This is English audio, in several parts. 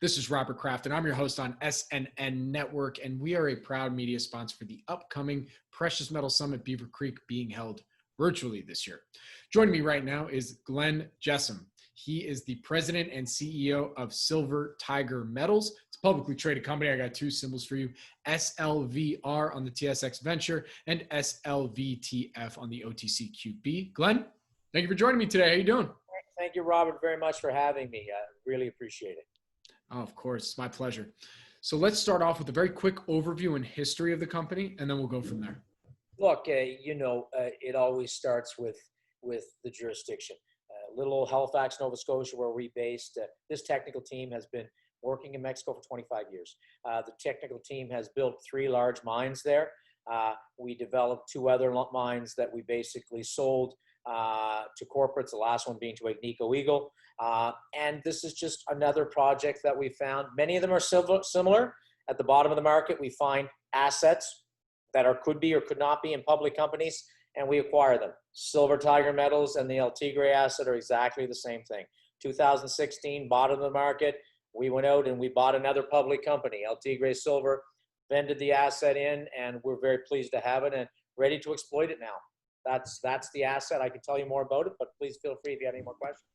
This is Robert Kraft, and I'm your host on SNN Network, and we are a proud media sponsor for the upcoming Precious Metal Summit Beaver Creek being held virtually this year. Joining me right now is Glenn Jessam. He is the president and CEO of Silver Tiger Metals. It's a publicly traded company. I got two symbols for you, SLVR on the TSX Venture and SLVTF on the OTCQB. Glenn, thank you for joining me today. How you doing? Thank you, Robert, very much for having me. I really appreciate it. Oh, of course. It's my pleasure. So let's start off with a very quick overview and history of the company, and then we'll go from there. Look, it always starts with the jurisdiction. Little old Halifax, Nova Scotia, where we're based. This technical team has been working in Mexico for 25 years. The technical team has built 3 large mines there. We developed 2 other mines that we basically sold to corporates, the last one being to Agnico Eagle. And this is just another project that we found. Many of them are similar. At the bottom of the market, we find assets that could be or could not be in public companies, and we acquire them. Silver Tiger Metals and the El Tigre asset are exactly the same thing. 2016, bottom of the market, we went out and we bought another public company, El Tigre Silver, vended the asset in, and we're very pleased to have it and ready to exploit it now. That's the asset. I can tell you more about it, but please feel free if you have any more questions.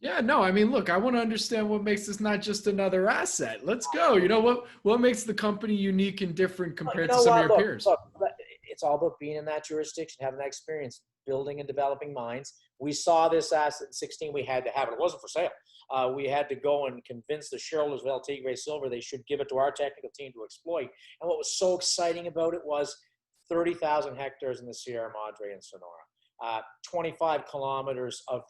Yeah, no, I mean, look, I want to understand what makes this not just another asset. Let's go. You know, what makes the company unique and different compared to some of your peers? Look, it's all about being in that jurisdiction, having that experience, building and developing mines. We saw this asset in 2016. We had to have it. It wasn't for sale. We had to go and convince the shareholders of El Tigre Silver they should give it to our technical team to exploit. And what was so exciting about it was 30,000 hectares in the Sierra Madre and Sonora, 25 kilometers of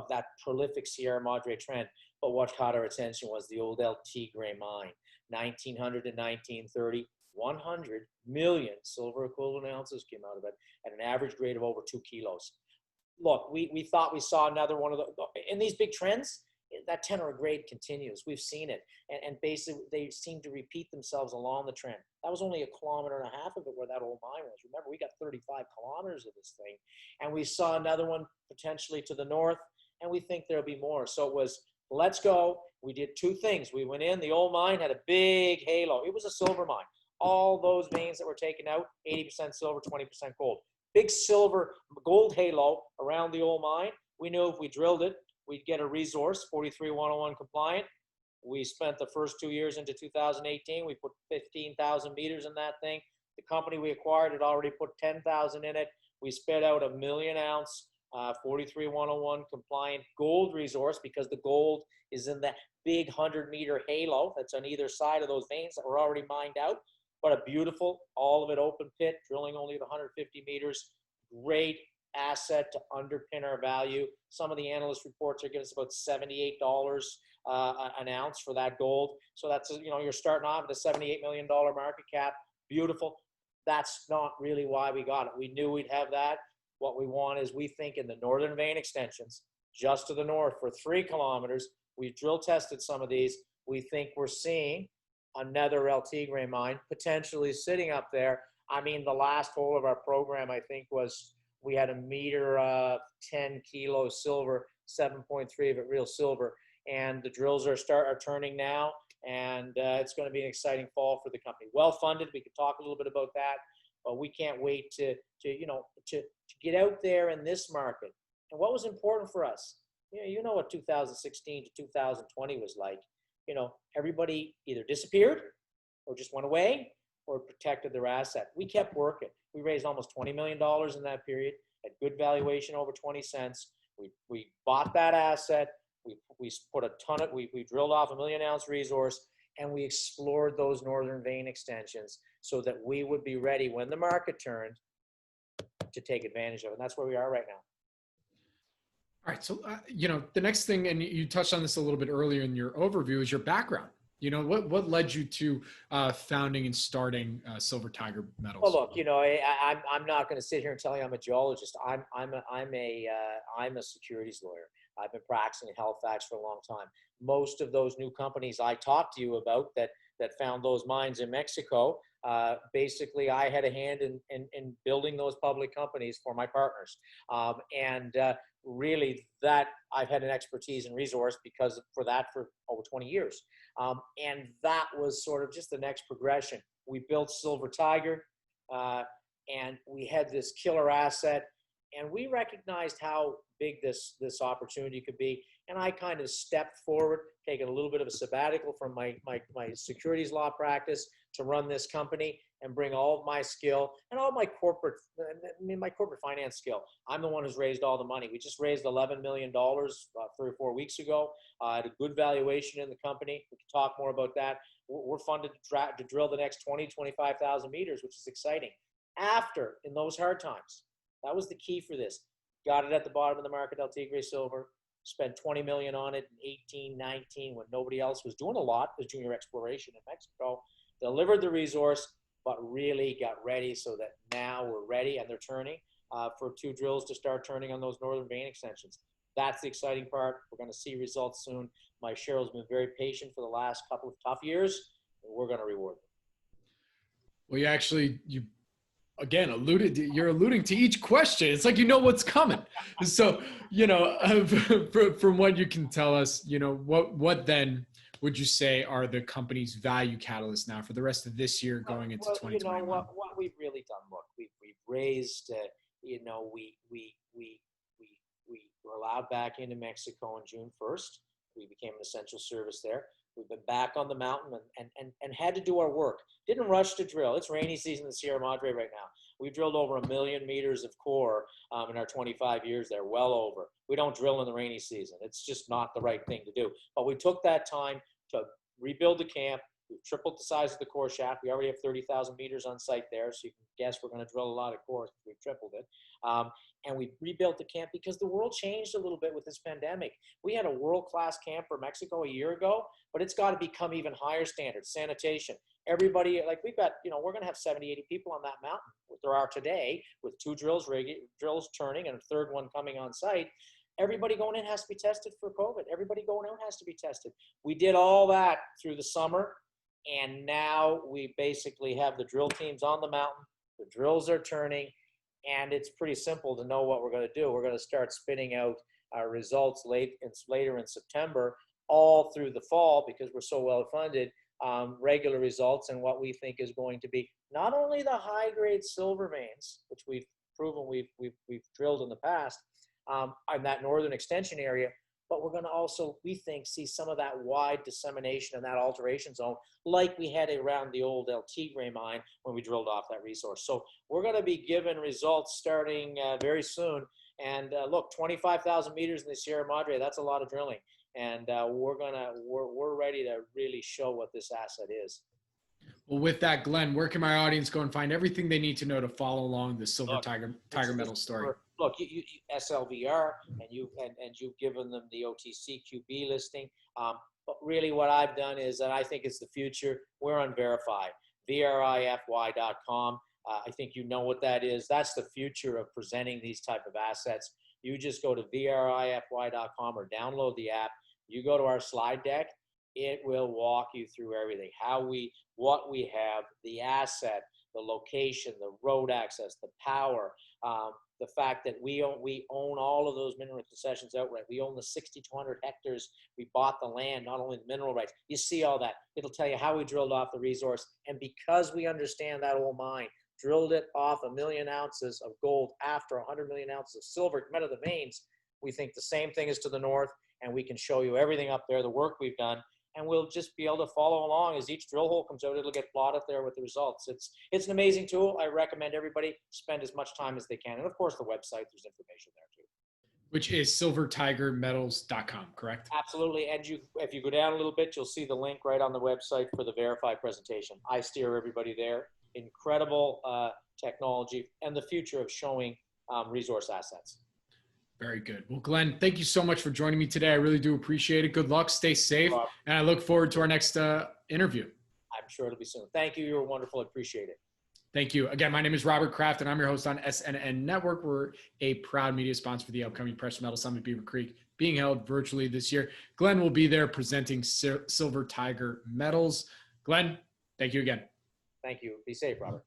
that prolific Sierra Madre trend. But what caught our attention was the old El Tigre mine, 1900 to 1930, 100 million silver equivalent ounces came out of it at an average grade of over 2 kilos. Look, we thought we saw another one of in these big trends. That tenor of grade continues. We've seen it. And basically, they seem to repeat themselves along the trend. That was only 1.5 kilometers of it where that old mine was. Remember, we got 35 kilometers of this thing. And we saw another one potentially to the north, and we think there'll be more. So it was, let's go. We did 2 things. We went in. The old mine had a big halo. It was a silver mine. All those veins that were taken out, 80% silver, 20% gold. Big silver, gold halo around the old mine. We knew if we drilled it, we'd get a resource, 43-101 compliant. We spent the first 2 years into 2018. We put 15,000 meters in that thing. The company we acquired had already put 10,000 in it. We spit out a 1 million ounce, 43-101 compliant gold resource because the gold is in that big 100-meter halo that's on either side of those veins that were already mined out. But a beautiful, all of it open pit, drilling only at 150 meters. Great asset to underpin our value. Some of the analyst reports are giving us about $78 an ounce for that gold. So that's, you're starting off at a $78 million market cap. Beautiful. That's not really why we got it. We knew we'd have that. What we want is, we think in the northern vein extensions, just to the north for 3 kilometers, we've drill tested some of these. We think we're seeing another El Tigre mine potentially sitting up there. I mean, the last hole of our program, I think, was we had 1 meter, 10 kilo silver, 7.3 of it real silver. And the drills are turning now, and it's going to be an exciting fall for the company. Well funded. We could talk a little bit about that, but we can't wait to get out there in this market. And what was important for us, you know what 2016 to 2020 was like. Everybody either disappeared or just went away or protected their asset. We kept working. We raised almost $20 million in that period at good valuation, over 20 cents. We bought that asset. We put a ton of, we drilled off 1 million ounce resource, and we explored those northern vein extensions so that we would be ready when the market turned to take advantage of it. And that's where we are right now. All right. So, the next thing, and you touched on this a little bit earlier in your overview, is your background. What led you to founding and starting Silver Tiger Metals? Well, look, I'm not going to sit here and tell you I'm a geologist. I'm a securities lawyer. I've been practicing in Halifax for a long time. Most of those new companies I talked to you about that found those mines in Mexico, Basically, I had a hand in building those public companies for my partners. Really, that I've had an expertise and resource because for over 20 years. And that was sort of just the next progression. We built Silver Tiger, and we had this killer asset, and we recognized how big this opportunity could be. And I kind of stepped forward, taking a little bit of a sabbatical from my securities law practice to run this company and bring all of my skill and all my corporate finance skill. I'm the one who's raised all the money. We just raised $11 million 3 or 4 weeks ago. At a good valuation in the company. We can talk more about that. We're funded to drill the next 25,000 meters, which is exciting. In those hard times, that was the key for this. Got it at the bottom of the market, El Tigre Silver. Spent $20 million on it in 18, 19, when nobody else was doing a lot. It was junior exploration in Mexico. Delivered the resource, but really got ready so that now we're ready, and they're turning for 2 drills to start turning on those northern vein extensions. That's the exciting part. We're going to see results soon. My Cheryl's been very patient for the last couple of tough years, and we're going to reward them. Well, you again you're alluding to each question. It's like you know what's coming. So from what you can tell us, what then would you say are the company's value catalysts now for the rest of this year going into 2021? What we've really done. Look, we've raised. We were allowed back into Mexico on June 1st. We became an essential service there. We've been back on the mountain and had to do our work. Didn't rush to drill. It's rainy season in the Sierra Madre right now. We've drilled over 1 million meters of core in our 25 years there, well over. We don't drill in the rainy season. It's just not the right thing to do. But we took that time to rebuild the camp. We've tripled the size of the core shaft. We already have 30,000 meters on site there, so you can guess we're going to drill a lot of core. We've tripled it. And we rebuilt the camp because the world changed a little bit with this pandemic. We had a world-class camp for Mexico a year ago, but it's got to become even higher standards. Sanitation. Everybody, we've got, we're going to have 70, 80 people on that mountain. There are today, with 2 drills turning and a 3rd one coming on site. Everybody going in has to be tested for COVID. Everybody going out has to be tested. We did all that through the summer, and now we basically have the drill teams on the mountain. The drills are turning, and it's pretty simple to know what we're going to do. We're going to start spitting out our results later in September, all through the fall, because we're so well funded. Regular results and what we think is going to be not only the high-grade silver veins, which we've proven we've drilled in the past on that northern extension area, but we're going to also, we think, see some of that wide dissemination in that alteration zone like we had around the old El Tigre mine when we drilled off that resource. So we're going to be given results starting very soon. And look, 25,000 meters in the Sierra Madre, that's a lot of drilling. And we're ready to really show what this asset is. Well, with that, Glenn, where can my audience go and find everything they need to know to follow along the Silver Tiger Metals story? Look, you SLVR, and you've given them the OTCQB listing. But really, what I've done is, and I think it's the future. We're on Verify, VRIFY.com. I think you know what that is. That's the future of presenting these type of assets. You just go to VRIFY.com or download the app. You go to our slide deck. It will walk you through everything, what we have, the asset, the location, the road access, the power, the fact that we own all of those mineral concessions outright. We own the 6,200 hectares. We bought the land, not only the mineral rights. You see all that. It'll tell you how we drilled off the resource. And because we understand that old mine, drilled it off 1 million ounces of gold after 100 million ounces of silver, met of the veins, we think the same thing is to the north, and we can show you everything up there, the work we've done. And we'll just be able to follow along as each drill hole comes out. It'll get plotted there with the results. It's an amazing tool. I recommend everybody spend as much time as they can. And of course, the website, there's information there too. Which is silvertigermetals.com, correct? Absolutely. And if you go down a little bit, you'll see the link right on the website for the Verify presentation. I steer everybody there. Incredible technology and the future of showing resource assets. Very good. Well, Glenn, thank you so much for joining me today. I really do appreciate it. Good luck. Stay safe. And I look forward to our next interview. I'm sure it'll be soon. Thank you. You're wonderful. I appreciate it. Thank you. Again, my name is Robert Kraft, and I'm your host on SNN Network. We're a proud media sponsor for the upcoming Precious Metal Summit Beaver Creek, being held virtually this year. Glenn will be there presenting Silver Tiger Metals. Glenn, thank you again. Thank you. Be safe, Robert.